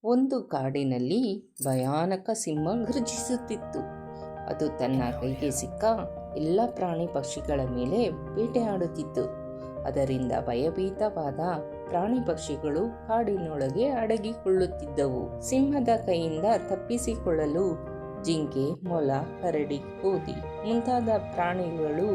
ಒಂದು ಕಾಡಿನಲ್ಲಿ ಭಯಾನಕ ಸಿಂಹ ಗರ್ಜಿಸುತ್ತಿತ್ತು. ಅದು ತನ್ನ ಕೈಗೆ ಸಿಕ್ಕ ಎಲ್ಲ ಪ್ರಾಣಿ ಪಕ್ಷಿಗಳ ಮೇಲೆ ಬೇಟೆಯಾಡುತ್ತಿತ್ತು. ಅದರಿಂದ ಭಯಭೀತವಾದ ಪ್ರಾಣಿ ಪಕ್ಷಿಗಳು ಕಾಡಿನೊಳಗೆ ಅಡಗಿಕೊಳ್ಳುತ್ತಿದ್ದವು. ಸಿಂಹದ ಕೈಯಿಂದ ತಪ್ಪಿಸಿಕೊಳ್ಳಲು ಜಿಂಕೆ, ಮೊಲ, ಕರಡಿ, ಕೋತಿ ಮುಂತಾದ ಪ್ರಾಣಿಗಳು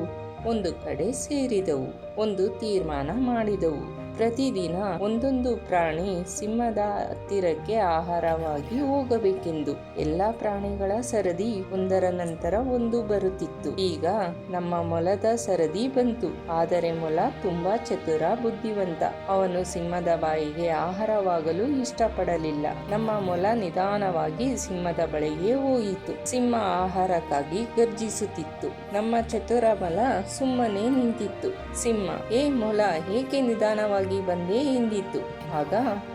ಒಂದು ಕಡೆ ಸೇರಿದವು. ಒಂದು ತೀರ್ಮಾನ ಮಾಡಿದವು. ಪ್ರತಿದಿನ ಒಂದೊಂದು ಪ್ರಾಣಿ ಸಿಂಹದ ಹತ್ತಿರಕ್ಕೆ ಆಹಾರವಾಗಿ ಹೋಗಬೇಕೆಂದು. ಎಲ್ಲಾ ಪ್ರಾಣಿಗಳ ಸರದಿ ಒಂದರ ನಂತರ ಒಂದು ಬರುತ್ತಿತ್ತು. ಈಗ ನಮ್ಮ ಮೊಲದ ಸರದಿ ಬಂತು. ಆದರೆ ಮೊಲ ತುಂಬಾ ಚತುರ, ಬುದ್ಧಿವಂತ. ಅವನು ಸಿಂಹದ ಬಾಯಿಗೆ ಆಹಾರವಾಗಲು ಇಷ್ಟಪಡಲಿಲ್ಲ. ನಮ್ಮ ಮೊಲ ನಿಧಾನವಾಗಿ ಸಿಂಹದ ಬಳಿಗೆ ಹೋಯಿತು. ಸಿಂಹ ಆಹಾರಕ್ಕಾಗಿ ಗರ್ಜಿಸುತ್ತಿತ್ತು. ನಮ್ಮ ಚತುರ ಮೊಲ ಸುಮ್ಮನೆ ನಿಂತಿತ್ತು. ಸಿಂಹ, ಏ ಮೊಲ, ಏಕೆ ನಿಧಾನವಾಗಿ ಬಂದೆ ಎಂದಿತ್ತು. ಆಗ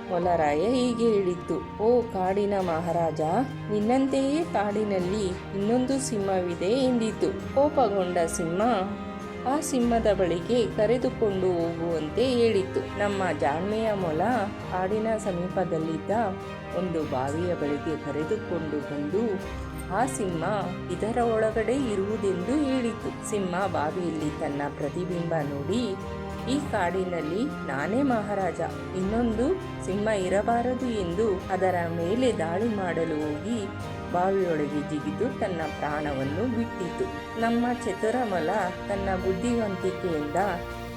ಮೊಲರಾಯ ಹೀಗೆ ಹೇಳಿತ್ತು: ಓ ಕಾಡಿನ ಮಹಾರಾಜ, ನಿನ್ನಂತೆಯೇ ಕಾಡಿನಲ್ಲಿ ಇನ್ನೊಂದು ಸಿಂಹವಿದೆ ಎಂದಿತ್ತು. ಕೋಪಗೊಂಡ ಸಿಂಹ ಆ ಸಿಂಹದ ಬಳಿಗೆ ಕರೆದುಕೊಂಡು ಹೋಗುವಂತೆ ಹೇಳಿತ್ತು. ನಮ್ಮ ಜಾಣ್ಮೆಯ ಮೊಲ ಕಾಡಿನ ಸಮೀಪದಲ್ಲಿದ್ದ ಒಂದು ಬಾವಿಯ ಬಳಿಗೆ ಕರೆದುಕೊಂಡು ಬಂದು ಆ ಸಿಂಹ ಇದರ ಒಳಗಡೆ ಇರುವುದೆಂದು ಹೇಳಿತು. ಸಿಂಹ ಬಾವಿಯಲ್ಲಿ ತನ್ನ ಪ್ರತಿಬಿಂಬ ನೋಡಿ, ಈ ಕಾಡಿನಲ್ಲಿ ನಾನೇ ಮಹಾರಾಜ, ಇನ್ನೊಂದು ಸಿಂಹ ಇರಬಾರದು ಎಂದು ಅದರ ಮೇಲೆ ದಾಳಿ ಮಾಡಲು ಹೋಗಿ ಬಾವಿಯೊಳಗೆ ಜಿಗಿದು ತನ್ನ ಪ್ರಾಣವನ್ನು ಬಿಟ್ಟಿತು. ನಮ್ಮ ಚತುರ ಮೊಲ ತನ್ನ ಬುದ್ಧಿವಂತಿಕೆಯಿಂದ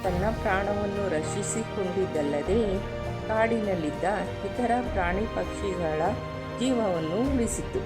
ತನ್ನ ಪ್ರಾಣವನ್ನು ರಕ್ಷಿಸಿಕೊಂಡಿದ್ದಲ್ಲದೆ ಕಾಡಿನಲ್ಲಿದ್ದ ಇತರ ಪ್ರಾಣಿ ಪಕ್ಷಿಗಳ ಜೀವವನ್ನು ಉಳಿಸಿತು.